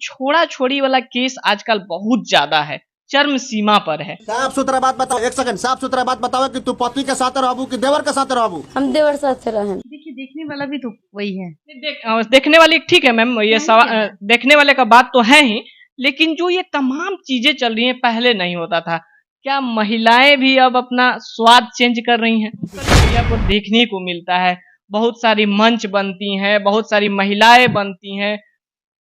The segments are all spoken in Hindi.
छोड़ा छोड़ी वाला केस आजकल बहुत ज्यादा है, चरम सीमा पर है। साफ सुथरा बात बताओ, एक सेकंड, साफ सुथरा बात बताओ कि तू पति के साथ रहबू कि देवर के साथ रहबू। हम देवर साथ से रहे। देखिए देखने वाला भी तो वही है। देखने वाली ठीक है मैम, ये सवाल देखने वाले का बात तो है ही, लेकिन जो ये तमाम चीजें चल रही हैं पहले नहीं होता था। क्या महिलाएं भी अब अपना स्वाद चेंज कर रही हैं? सोशल मीडिया पर देखने को मिलता है, बहुत सारी मंच बनती हैं, बहुत सारी महिलाएं बनती हैं,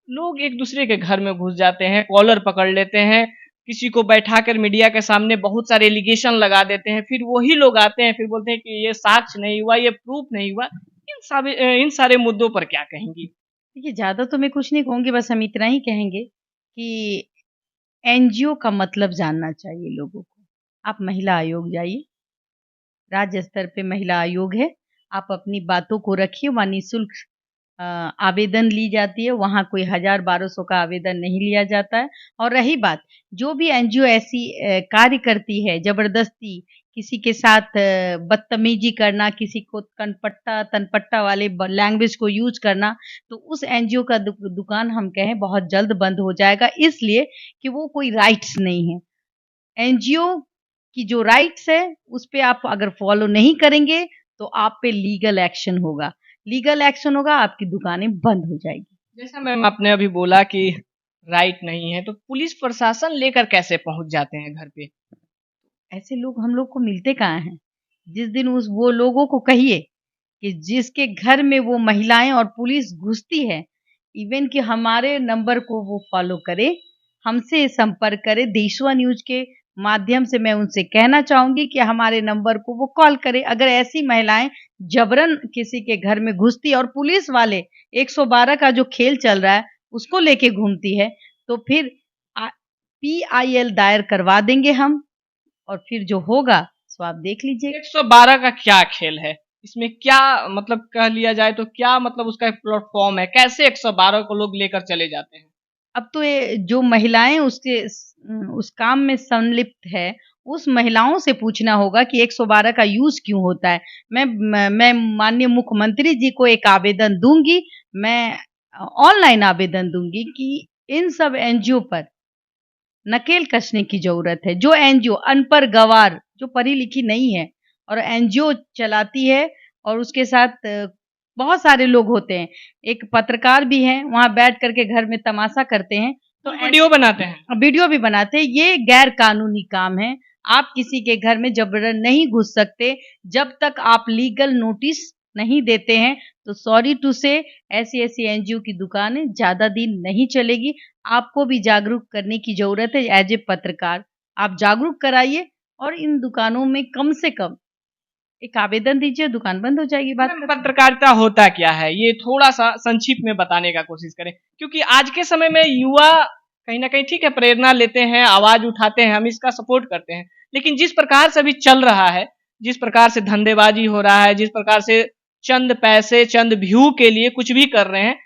लोग एक दूसरे के घर में घुस जाते हैं, कॉलर पकड़ लेते हैं, किसी को बैठाकर मीडिया के सामने बहुत सारे एलिगेशन लगा देते हैं, फिर वही लोग आते हैं, फिर बोलते हैं कि ये साक्ष्य नहीं हुआ, ये प्रूफ नहीं हुआ। इन सारे मुद्दों पर क्या कहेंगी? देखिए ज्यादा तो मैं कुछ नहीं कहूंगी, बस हम इतना ही कहेंगे कि एनजीओ का मतलब जानना चाहिए लोगों को। आप महिला आयोग जाइए, राज्य स्तर पे महिला आयोग है, आप अपनी बातों को रखिए, वहाँ निःशुल्क आवेदन ली जाती है, वहाँ कोई 1000-1200 का आवेदन नहीं लिया जाता है। और रही बात, जो भी एनजीओ ऐसी कार्य करती है, जबरदस्ती किसी के साथ बदतमीजी करना, किसी को कनपट्टा तनपट्टा वाले लैंग्वेज को यूज करना, तो उस एनजीओ का दुकान हम कहें बहुत जल्द बंद हो जाएगा, इसलिए कि वो कोई राइट्स नहीं है। एनजीओ की जो राइट्स है उस पे आप अगर फॉलो नहीं करेंगे तो आप पे लीगल एक्शन होगा, लीगल एक्शन होगा, आपकी दुकानें बंद हो जाएगी। जैसा मैम आपने अभी बोला कि राइट नहीं है, तो पुलिस प्रशासन लेकर कैसे पहुंच जाते हैं घर पे? ऐसे लोग हम लोग को मिलते कहाँ हैं? जिस दिन वो लोगों को कहिए कि जिसके घर में वो महिलाएं और पुलिस घुसती है, इवन कि हमारे नंबर को वो फॉलो करे, हमसे संपर्क करे। देशवा न्यूज के माध्यम से मैं उनसे कहना चाहूंगी कि हमारे नंबर को वो कॉल करे। अगर ऐसी महिलाएं जबरन किसी के घर में घुसती और पुलिस वाले 112 का जो खेल चल रहा है उसको लेके घूमती है, तो फिर PIL दायर करवा देंगे हम, और फिर जो होगा सो आप देख लीजिए। 112 का क्या खेल है इसमें? क्या मतलब कह लिया जाए तो क्या मतलब उसका एक प्लेटफॉर्म है? कैसे 112 को लोग लेकर चले जाते हैं? अब तो ये जो महिलाएं उस काम में संलिप्त है, उस महिलाओं से पूछना होगा कि 112 का यूज क्यों होता है। मैं माननीय मुख्यमंत्री जी को एक आवेदन दूंगी, मैं ऑनलाइन आवेदन दूंगी कि इन सब एनजीओ पर नकेल कसने की जरूरत है। जो एनजीओ अनपढ़ गवार, जो पढ़ी लिखी नहीं है और एनजीओ चलाती है, और उसके साथ बहुत सारे लोग होते हैं, एक पत्रकार भी हैं, वहां बैठ करके घर में तमाशा करते हैं, तो वीडियो बनाते हैं, वीडियो भी बनाते हैं। ये गैर कानूनी काम है। आप किसी के घर में जबरन नहीं घुस सकते जब तक आप लीगल नोटिस नहीं देते हैं। तो सॉरी टू से, ऐसी ऐसी एनजीओ की दुकानें ज्यादा दिन नहीं चलेगी। आपको भी जागरूक करने की जरूरत है। एज ए पत्रकार आप जागरूक कराइए और इन दुकानों में कम से कम एक आवेदन दीजिए, दुकान बंद हो जाएगी। बात पत्रकारिता होता क्या है ये थोड़ा सा संक्षिप्त में बताने का कोशिश करें, क्योंकि आज के समय में युवा कहीं ना कहीं ठीक है प्रेरणा लेते हैं, आवाज उठाते हैं, हम इसका सपोर्ट करते हैं, लेकिन जिस प्रकार से अभी चल रहा है, जिस प्रकार से धंधेबाजी हो रहा है, जिस प्रकार से चंद पैसे चंद व्यू के लिए कुछ भी कर रहे हैं,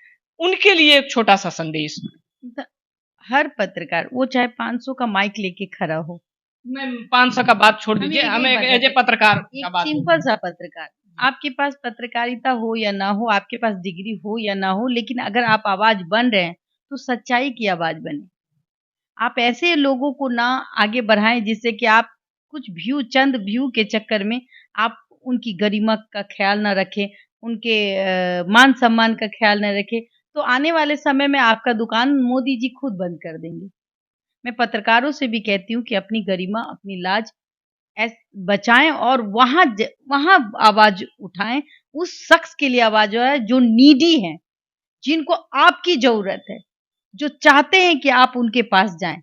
उनके लिए एक छोटा सा संदेश। हर पत्रकार, वो चाहे 500 का माइक लेके खड़ा हो, मैं 500 का बात छोड़ दीजिए, हमें एज ए पत्रकार का बात, सिंपल सा पत्रकार, आपके पास पत्रकारिता हो या ना हो, आपके पास डिग्री हो या ना हो, लेकिन अगर आप आवाज बन रहे हैं तो सच्चाई की आवाज बने। आप ऐसे लोगों को ना आगे बढ़ाएं जिससे कि आप कुछ व्यू, चंद व्यू के चक्कर में आप उनकी गरिमा का ख्याल ना रखें, उनके मान सम्मान का ख्याल ना रखें, तो आने वाले समय में आपका दुकान मोदी जी खुद बंद कर देंगे। मैं पत्रकारों से भी कहती हूँ कि अपनी गरिमा, अपनी लाज बचाएं और वहां आवाज उठाएं। उस शख्स के लिए आवाज है जो नीडी है, जिनको आपकी जरूरत है, जो चाहते हैं कि आप उनके पास जाएं।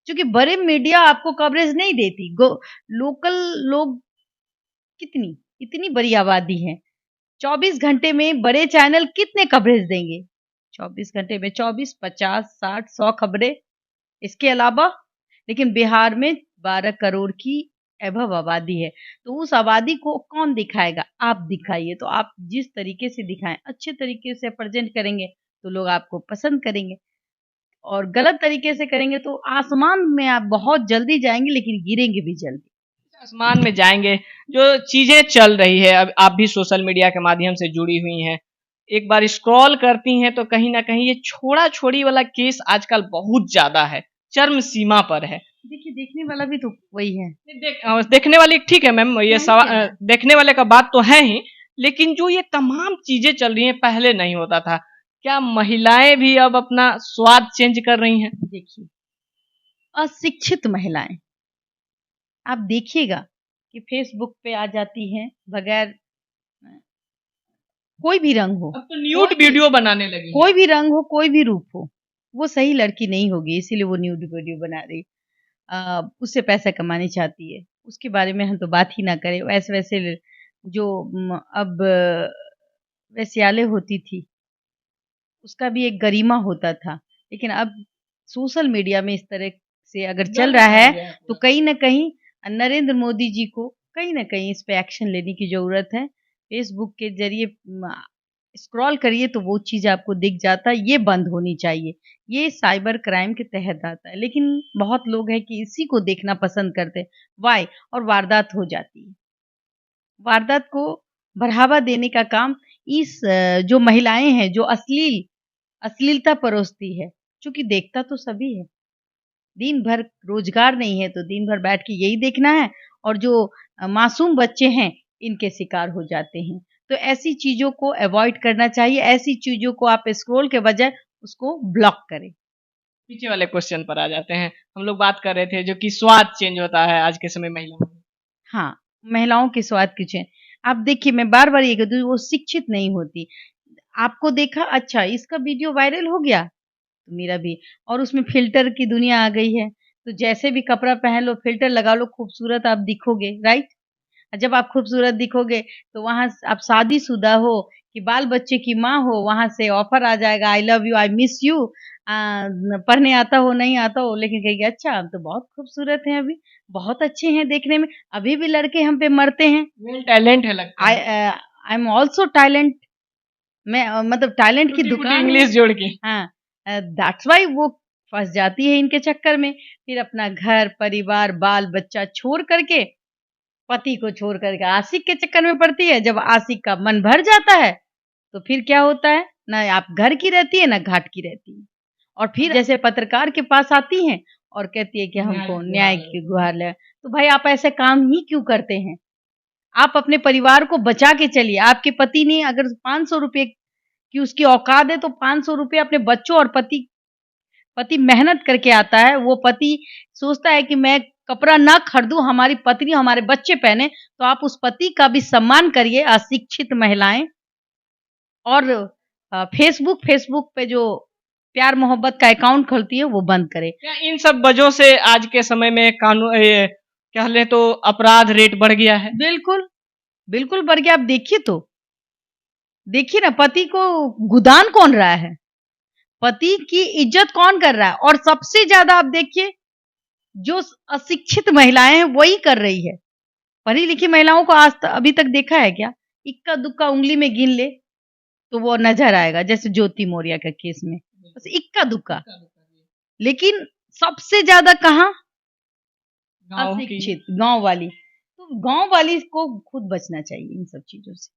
क्योंकि बड़े मीडिया आपको कवरेज नहीं देती। लोकल लोग इतनी बड़ी आबादी है, 24 घंटे में बड़े चैनल कितने कवरेज देंगे? 24 घंटे में 24, 50, 60, 100 खबरें, इसके अलावा। लेकिन बिहार में 12 करोड़ की अभव आबादी है, तो उस आबादी को कौन दिखाएगा? आप दिखाइए। तो आप जिस तरीके से दिखाएं, अच्छे तरीके से प्रेजेंट करेंगे तो लोग आपको पसंद करेंगे, और गलत तरीके से करेंगे तो आसमान में आप बहुत जल्दी जाएंगे, लेकिन गिरेंगे भी जल्दी। आसमान में जाएंगे। जो चीजें चल रही है, अब आप भी सोशल मीडिया के माध्यम से जुड़ी हुई हैं, एक बार स्क्रॉल करती हैं तो कहीं ना कहीं ये छोड़ा छोड़ी वाला केस आजकल बहुत ज्यादा है, चरम सीमा पर है। देखिए, देखने वाला भी तो वही है। देखने वाली ठीक है मैम, ये क्या ही कहना। देखने वाले का बात तो है ही, लेकिन जो ये तमाम चीजें चल रही हैं पहले नहीं होता था। क्या महिलाएं भी अब अपना स्वाद चेंज कर रही हैं? देखिए, अशिक्षित महिलाएं, आप देखिएगा कि फेसबुक पे आ जाती हैं बगैर कोई भी रंग हो, अब तो न्यूड वीडियो बनाने लगी हैं। कोई भी रंग हो, कोई भी रूप हो, वो सही लड़की नहीं होगी, इसीलिए वो न्यूड वीडियो बना रही। उससे पैसा कमानी चाहती है, उसके बारे में हम तो बात ही ना करें। वैसे वैसे जो अब वैश्यालय होती थी, उसका भी एक गरिमा होता था, लेकिन अब सोशल मीडिया में इस तरह से अगर चल रहा है तो कहीं ना कहीं नरेंद्र मोदी जी को कहीं ना कहीं इस पे एक्शन लेने की जरूरत है। फेसबुक के जरिए स्क्रॉल करिए तो वो चीज आपको दिख जाता है, ये बंद होनी चाहिए। ये साइबर क्राइम के तहत आता है, लेकिन बहुत लोग हैं कि इसी को देखना पसंद करते हैं। वाई और वारदात हो जाती है। वारदात को बढ़ावा देने का काम इस जो महिलाएं हैं जो अश्लीलता परोसती है, क्योंकि देखता तो सभी है। दिन भर रोजगार नहीं है तो दिन भर बैठ के यही देखना है, और जो मासूम बच्चे हैं इनके शिकार हो जाते हैं। तो ऐसी चीजों को अवॉइड करना चाहिए। ऐसी चीजों को आप स्क्रॉल के बजाय उसको ब्लॉक करें। पीछे वाले क्वेश्चन पर आ जाते हैं। हम लोग बात कर रहे थे जो कि स्वाद चेंज होता है आज के समय महिलाओं में। हाँ, महिलाओं के स्वाद की चेन। आप देखिए, मैं बार बार ये कहती हूँ, वो शिक्षित नहीं होती। आपको देखा, अच्छा इसका वीडियो वायरल हो गया तो मेरा भी, और उसमें फ़िल्टर की दुनिया आ गई है। तो जैसे भी कपड़ा पहन लो, फ़िल्टर लगा लो, खूबसूरत आप दिखोगे, राइट? जब आप खूबसूरत दिखोगे तो वहाँ आप शादीशुदा हो कि बाल बच्चे की माँ हो, वहाँ से ऑफ़र आ जाएगा, I love you, I miss you. पढ़ने आता हो, नहीं आता हो, लेकिन कहेंगे अच्छा हम तो बहुत खूबसूरत हैं अभी, बहुत अच्छे हैं देखने में, अभी भी लड़के हम पे मरते हैं। वेल टैलेंट है लगता है। I am also talent. मैं मतलब टैलेंट की टूटी-फूटी दुकान है। इंग्लिश जोड़ के। हाँ, दैट्स व्हाई वो फँस जाती है इनके चक्कर में। फिर अपना घर, परिवार, बाल-बच्चा छोड़ करके, पति को छोड़ करके आशिक के चक्कर में पड़ती है। जब आशिक का मन भर जाता है, तो फिर क्या होता है, ना आप घर की रहती है, ना घाट की रहती है। और फिर जैसे पत्रकार के पास आती हैं और कहती है कि हमको न्याय की गुहार लगाए। तो भाई आप ऐसे काम ही क्यों करते हैं? आप अपने परिवार को बचा के चलिए। आपके पति ने अगर 500 रुपए की उसकी औकात है तो 500 रुपए अपने बच्चों और पति पति मेहनत करके आता है। वो पति सोचता है कि मैं कपड़ा ना खरीदूं, हमारी पत्नी हमारे बच्चे पहने, तो आप उस पति का भी सम्मान करिए। अशिक्षित महिलाएं और फेसबुक पे जो प्यार मोहब्बत का अकाउंट खोलती है वो बंद करे। क्या इन सब वजहों से आज के समय में कानून ये कह लें तो अपराध रेट बढ़ गया है? बिल्कुल, बिल्कुल बढ़ गया। आप देखिए ना, पति को गुदान कौन रहा है? पति की इज्जत कौन कर रहा है? और सबसे ज्यादा आप देखिए, जो अशिक्षित महिलाएं हैं वही कर रही है। पढ़ी लिखी महिलाओं को अभी तक देखा है क्या? इक्का दुक्का उंगली में गिन ले तो वो नजर आएगा, जैसे ज्योति मौर्य का केस में, बस इक्का दुक्का। लेकिन सबसे ज्यादा कहाँ? गाँव की अशिक्षित, गांव वाली। तो गांव वाली को खुद बचना चाहिए इन सब चीजों से।